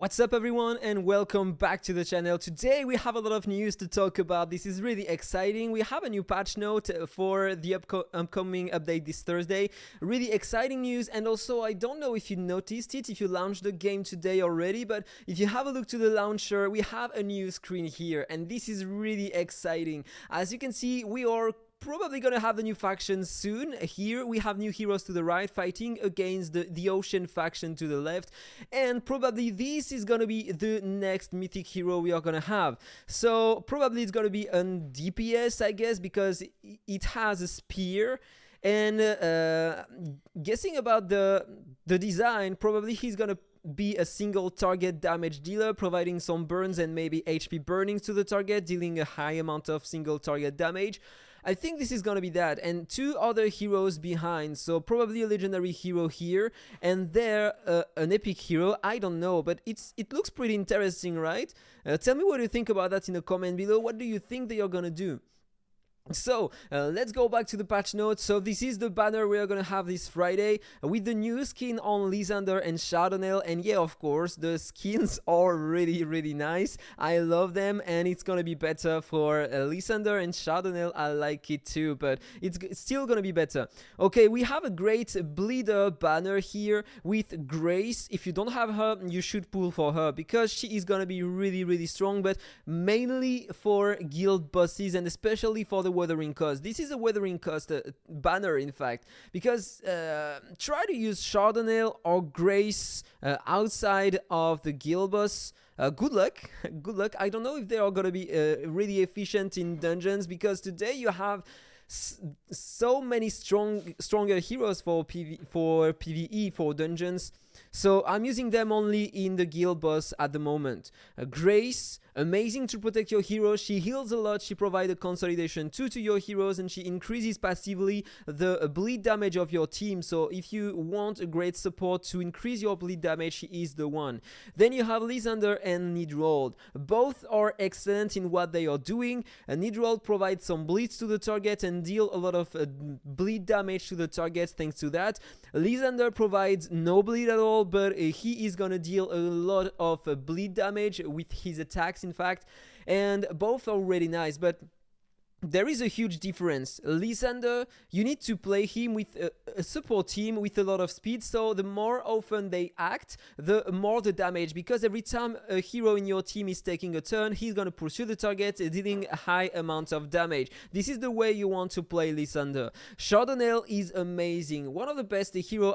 What's up everyone and welcome back to the channel. Today we have a lot of news to talk about. This is really exciting. We have a new patch note for the upcoming update this Thursday. Really exciting news, and also I don't know if you noticed it, if you launched the game today already, but if you have a look to the launcher, we have a new screen here and this is really exciting. As you can see, we are probably gonna have the new factions soon. Here we have new heroes to the right fighting against the ocean faction to the left, and probably this is gonna be the next mythic hero we are gonna have. So probably it's gonna be an DPS, I guess, because it has a spear. And guessing about the design, probably he's gonna be a single target damage dealer, providing some burns and maybe HP burnings to the target, dealing a high amount of single target damage. I think this is gonna be that, and two other heroes behind, so probably a legendary hero here, and there an epic hero. I don't know, but it looks pretty interesting, right? Tell me what you think about that in the comment below. What do you think they are gonna do? So let's go back to the patch notes. So this is the banner we are gonna have this Friday with the new skin on Lysander and Chardonnay, and yeah, of course the skins are really nice. I love them, and it's gonna be better for Lysander and Chardonnay. I like it too, but it's still gonna be better. Okay, we have a great bleeder banner here with Grace. If you don't have her, you should pull for her because she is gonna be really strong, but mainly for guild bosses and especially for the weathering cost. This is a weathering cost banner, in fact, because try to use Chardonnay or Grace outside of the guild boss. Good luck. Good luck. I don't know if they are gonna be really efficient in dungeons, because today you have so many stronger heroes for PvE, for dungeons. So I'm using them only in the guild boss at the moment. Grace, amazing to protect your heroes. She heals a lot, she provides a consolidation 2 to your heroes, and she increases passively the bleed damage of your team. So if you want a great support to increase your bleed damage, she is the one. Then you have Lysander and Nidrold. Both are excellent in what they are doing. Nidrold provides some bleeds to the target and deal a lot of bleed damage to the target thanks to that. Lysander provides no bleed at all, but he is gonna deal a lot of bleed damage with his attacks, in fact, and both are really nice. But there is a huge difference. Lysander, you need to play him with a support team with a lot of speed, so the more often they act, the more the damage, because every time a hero in your team is taking a turn, he's gonna pursue the target, dealing a high amount of damage. This is the way you want to play Lysander. Chardonnay is amazing, one of the best hero,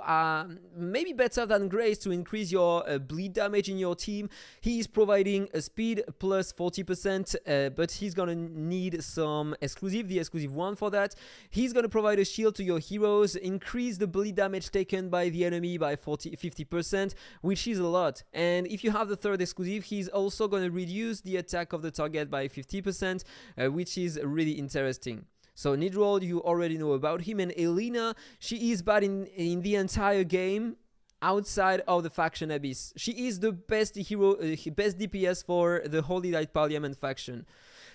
maybe better than Grace to increase your bleed damage in your team. He is providing a speed plus 40%, but he's gonna need some the exclusive one for that. He's gonna provide a shield to your heroes, increase the bleed damage taken by the enemy by 50%, which is a lot. And if you have the third exclusive, he's also gonna reduce the attack of the target by 50%, which is really interesting. So Nidrold, you already know about him, and Elena, she is bad in the entire game outside of the faction Abyss. She is the best hero, best DPS for the Holy Light Parliament faction.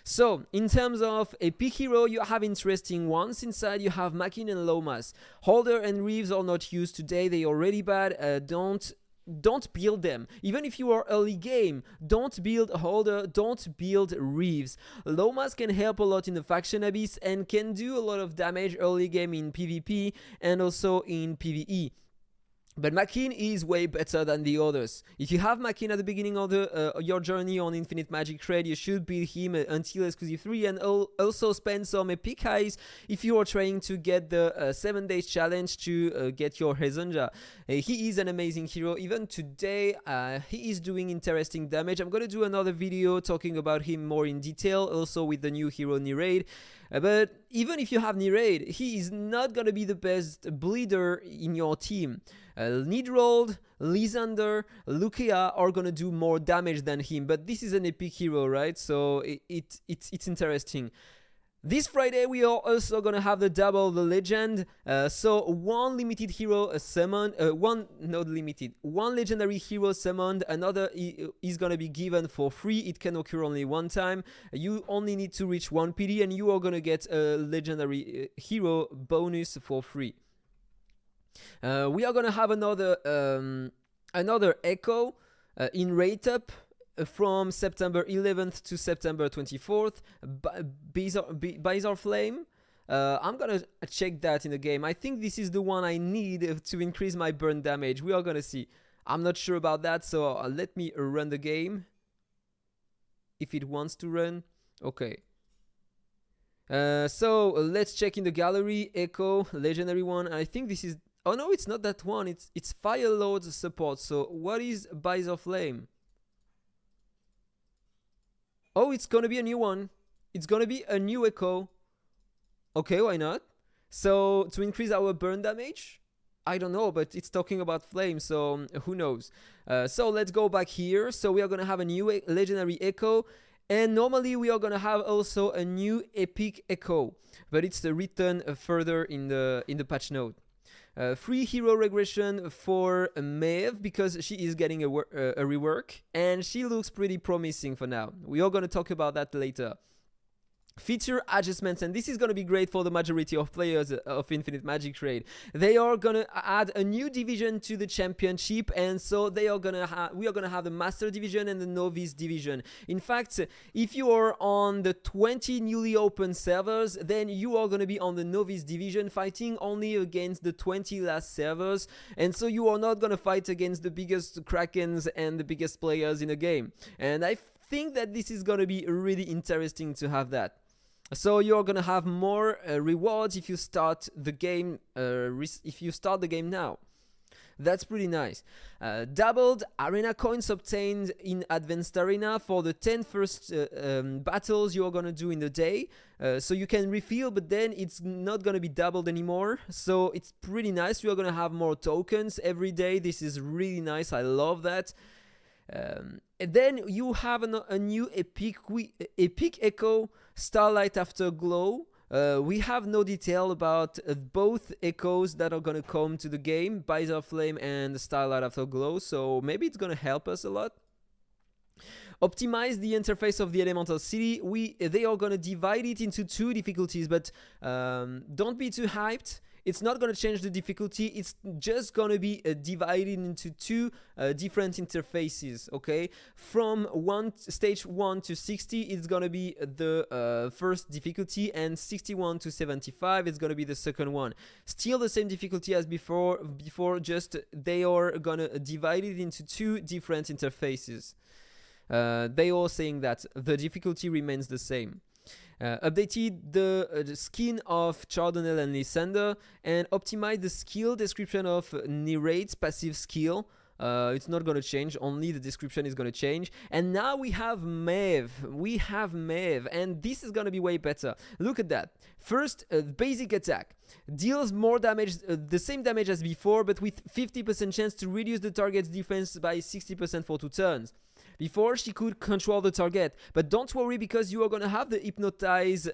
So, in terms of epic hero, you have interesting ones. Inside you have Makin and Lomas. Holder and Reeves are not used today, they are already bad. Don't build them. Even if you are early game, don't build Holder, don't build Reeves. Lomas can help a lot in the faction Abyss and can do a lot of damage early game in PvP and also in PvE. But Makin is way better than the others. If you have Makin at the beginning of your journey on Infinite Magicraid, you should build him until exclusive 3, and also spend some epic highs if you are trying to get the 7 days challenge to get your Hezonja. He is an amazing hero. Even today, he is doing interesting damage. I'm gonna do another video talking about him more in detail, also with the new hero Niraid. But even if you have Niraid, he is not gonna be the best bleeder in your team. Nidrold, Lysander, Lucia are gonna do more damage than him, but this is an epic hero, right? So it's interesting. This Friday we are also gonna have the double the legend. So one limited hero summoned, one legendary hero summoned, another is gonna be given for free. It can occur only one time. You only need to reach 1 PD and you are gonna get a legendary hero bonus for free. We are gonna have another echo in rate up from September 11th to September 24th. Bizarre Flame. I'm gonna check that in the game. I think this is the one I need to increase my burn damage. We are gonna see. I'm not sure about that, so let me run the game. If it wants to run. Okay. So let's check in the gallery. Echo, legendary one. I think this is... Oh no, it's not that one. It's Fire Lord support. So what is Bizarre Flame? Oh, it's gonna be a new one. It's gonna be a new Echo. Okay, why not? So to increase our burn damage? I don't know, but it's talking about flame, so who knows? So let's go back here. So we are gonna have a new legendary Echo. And normally we are gonna have also a new epic Echo, but it's written further in the patch note. Free hero regression for Maeve because she is getting a rework, and she looks pretty promising for now. We are gonna talk about that later. Feature adjustments, and this is going to be great for the majority of players of Infinite Magicraid. They are going to add a new division to the championship, and so we are going to have the master division and the novice division. In fact, if you are on the 20 newly opened servers, then you are going to be on the novice division, fighting only against the 20 last servers, and so you are not going to fight against the biggest krakens and the biggest players in the game. And I think that this is going to be really interesting to have that. So you're gonna have more rewards if you start the game. Now, that's pretty nice. Doubled arena coins obtained in Advanced Arena for the 10 first battles you're gonna do in the day. So you can refill, but then it's not gonna be doubled anymore. So it's pretty nice. You're gonna have more tokens every day. This is really nice. I love that. And then you have a new epic Echo, Starlight Afterglow. We have no detail about both echoes that are gonna come to the game, Bizarre Flame and Starlight Afterglow, so maybe it's gonna help us a lot. Optimize the interface of the Elemental City. They are gonna divide it into 2 difficulties, but don't be too hyped. It's not going to change the difficulty. It's just going to be divided into 2 different interfaces, okay? From stage 1 to 60, it's going to be the first difficulty, and 61 to 75, it's going to be the second one. Still the same difficulty as before, just they are going to divide it into 2 different interfaces. They are saying that the difficulty remains the same. Updated the skin of Chardonnay and Lysander, and optimized the skill description of Nerate's passive skill. It's not going to change, only the description is going to change. And now we have Maeve. And this is going to be way better. Look at that. First, basic attack. Deals more damage, the same damage as before, but with 50% chance to reduce the target's defense by 60% for 2 turns. Before, she could control the target, but don't worry because you are going to have the hypnotize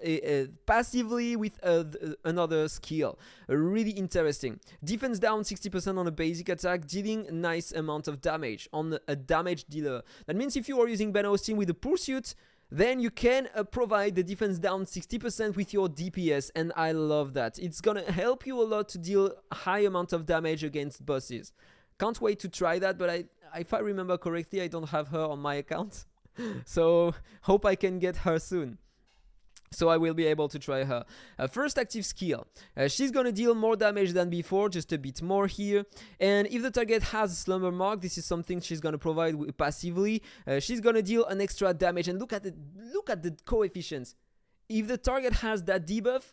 passively with another skill. Really interesting. Defense down 60% on a basic attack, dealing a nice amount of damage on a damage dealer. That means if you are using Ben Austin with the Pursuit, then you can provide the defense down 60% with your DPS, and I love that. It's going to help you a lot to deal a high amount of damage against bosses. Can't wait to try that, but if I remember correctly, I don't have her on my account. So hope I can get her soon. So I will be able to try her. First active skill. She's going to deal more damage than before, just a bit more here. And if the target has a slumber mark, this is something she's going to provide passively. She's going to deal an extra damage. And look at the coefficients. If the target has that debuff,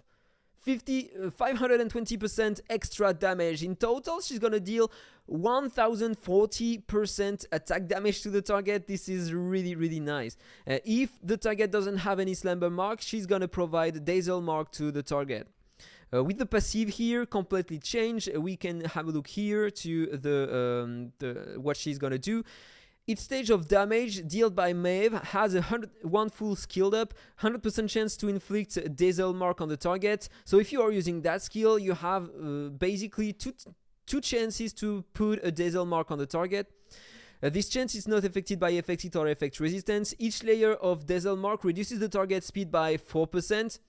520% extra damage. In total, she's gonna deal 1040% attack damage to the target. This is really, really nice. If the target doesn't have any slumber mark, she's gonna provide Dazzle mark to the target. With the passive here, completely changed. We can have a look here to the what she's gonna do. Each stage of damage dealt by Maeve has one full skilled up, 100% chance to inflict a Dazzle mark on the target. So if you are using that skill, you have basically two chances to put a Dazzle mark on the target. This chance is not affected by effect hit or effect resistance. Each layer of Dazzle mark reduces the target speed by 4%.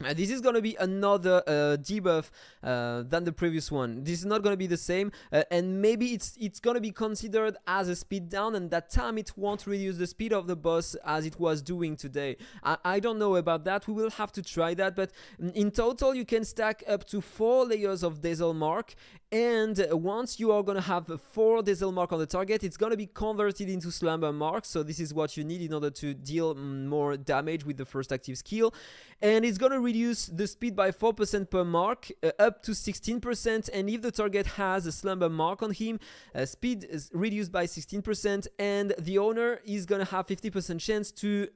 This is going to be another debuff than the previous one. This is not going to be the same, and maybe it's going to be considered as a speed down, and that time it won't reduce the speed of the boss as it was doing today. I don't know about that. We will have to try that, but in total you can stack up to 4 layers of Dazzle Mark, and once you are going to have 4 Dazzle Mark on the target, it's going to be converted into Slumber Mark. So this is what you need in order to deal more damage with the first active skill, and it's going to reduce the speed by 4% per mark, up to 16%, and if the target has a Slumber Mark on him, speed is reduced by 16%, and the owner is going to have 50% chance to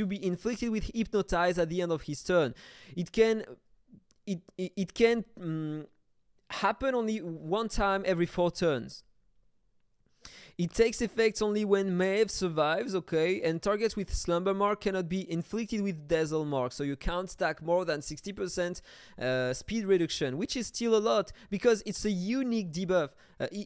be inflicted with Hypnotize at the end of his turn. It can happen only one time every 4 turns. It takes effect only when Maeve survives, okay, and targets with Slumber Mark cannot be inflicted with Dazzle Mark, so you can't stack more than 60% speed reduction, which is still a lot because it's a unique debuff.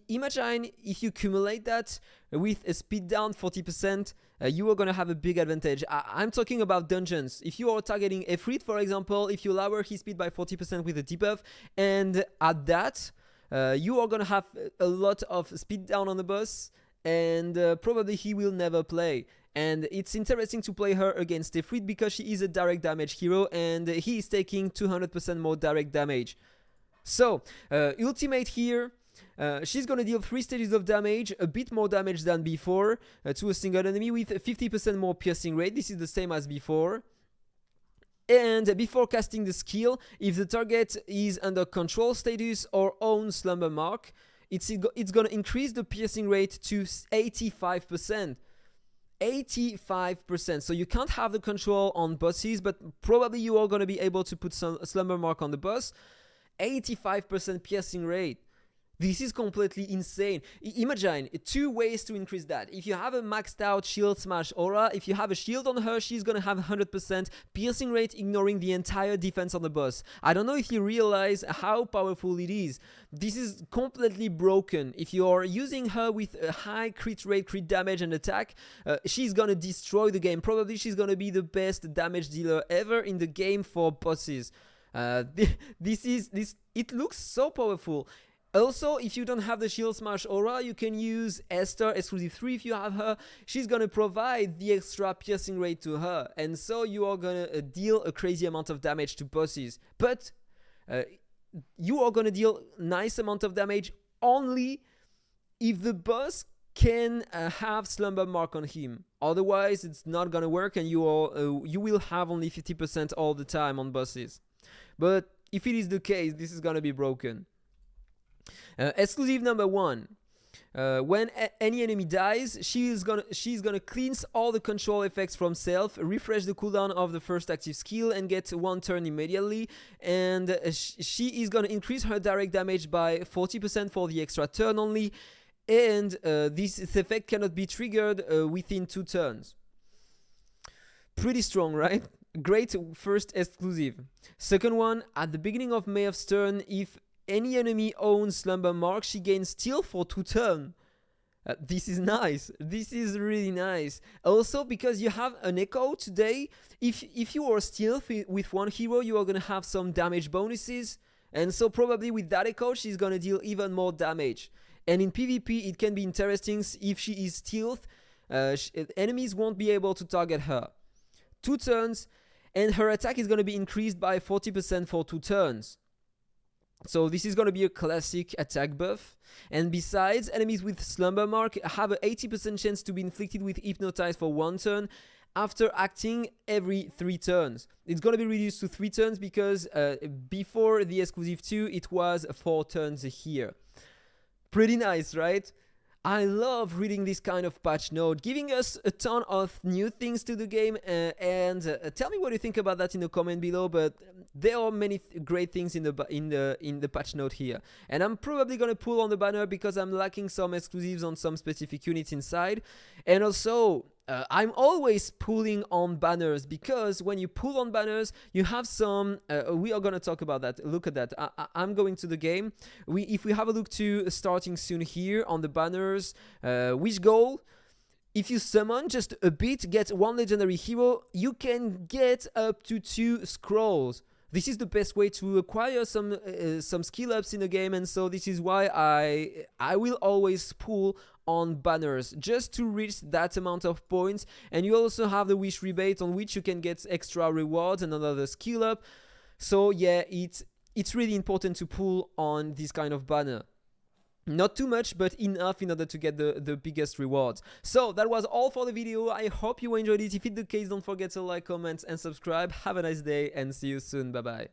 Imagine if you accumulate that with a speed down 40%, you are going to have a big advantage. I'm talking about dungeons. If you are targeting Efrit, for example, if you lower his speed by 40% with a debuff, and at that, you are going to have a lot of speed down on the boss, and probably he will never play. And it's interesting to play her against Efrit because she is a direct damage hero, and he is taking 200% more direct damage. So, ultimate here. She's gonna deal 3 stages of damage, a bit more damage than before, to a single enemy with 50% more piercing rate. This is the same as before. And before casting the skill, if the target is under control status or owns Slumber Mark, it's gonna increase the piercing rate to 85%. 85%. So you can't have the control on bosses, but probably you are gonna be able to put some Slumber Mark on the boss. 85% piercing rate. This is completely insane. Imagine 2 ways to increase that. If you have a maxed out shield smash aura, if you have a shield on her, she's gonna have 100% piercing rate, ignoring the entire defense on the boss. I don't know if you realize how powerful it is. This is completely broken. If you are using her with a high crit rate, crit damage and attack, she's gonna destroy the game. Probably she's gonna be the best damage dealer ever in the game for bosses. It looks so powerful. Also, if you don't have the Shield Smash aura, you can use AhkTaar exclusive 3 if you have her. She's gonna provide the extra piercing rate to her, and so you are gonna deal a crazy amount of damage to bosses. But you are gonna deal nice amount of damage only if the boss can have Slumber Mark on him. Otherwise, it's not gonna work, and you will have only 50% all the time on bosses. But if it is the case, this is gonna be broken. Exclusive number 1. When any enemy dies, she's gonna cleanse all the control effects from self, refresh the cooldown of the first active skill, and get 1 turn immediately. And she is gonna increase her direct damage by 40% for the extra turn only. And this effect cannot be triggered within 2 turns. Pretty strong, right? Great first exclusive. Second one, at the beginning of Maeve's turn, if any enemy owns Slumber Mark, she gains Steal for 2 turns. This is nice. This is really nice. Also, because you have an Echo today, if you are stealth with one hero, you are going to have some damage bonuses. And so probably with that Echo, she's going to deal even more damage. And in PvP, it can be interesting if she is stealth. Enemies won't be able to target her. 2 turns, and her attack is going to be increased by 40% for 2 turns. So this is going to be a classic attack buff. And besides, enemies with Slumber Mark have an 80% chance to be inflicted with Hypnotize for 1 turn after acting every 3 turns. It's going to be reduced to 3 turns because before the exclusive 2, it was 4 turns here. Pretty nice, right? I love reading this kind of patch note, giving us a ton of new things to the game, and tell me what you think about that in the comment below. But there are many great things in the patch note here, and I'm probably gonna pull on the banner because I'm lacking some exclusives on some specific units inside, and also I'm always pulling on banners because when you pull on banners, you have some. We are gonna talk about that. Look at that. I'm going to the game. If we have a look to starting soon here on the banners, which goal? If you summon just a bit, get one legendary hero, you can get up to 2 scrolls. This is the best way to acquire some skill ups in the game, and so this is why I will always pull on banners just to reach that amount of points. And you also have the wish rebate on which you can get extra rewards and another skill up. So yeah, it's really important to pull on this kind of banner. Not too much, but enough in order to get the biggest rewards. So that was all for the video. I hope you enjoyed it. If it's the case, don't forget to like, comment, and subscribe. Have a nice day, and see you soon. Bye bye.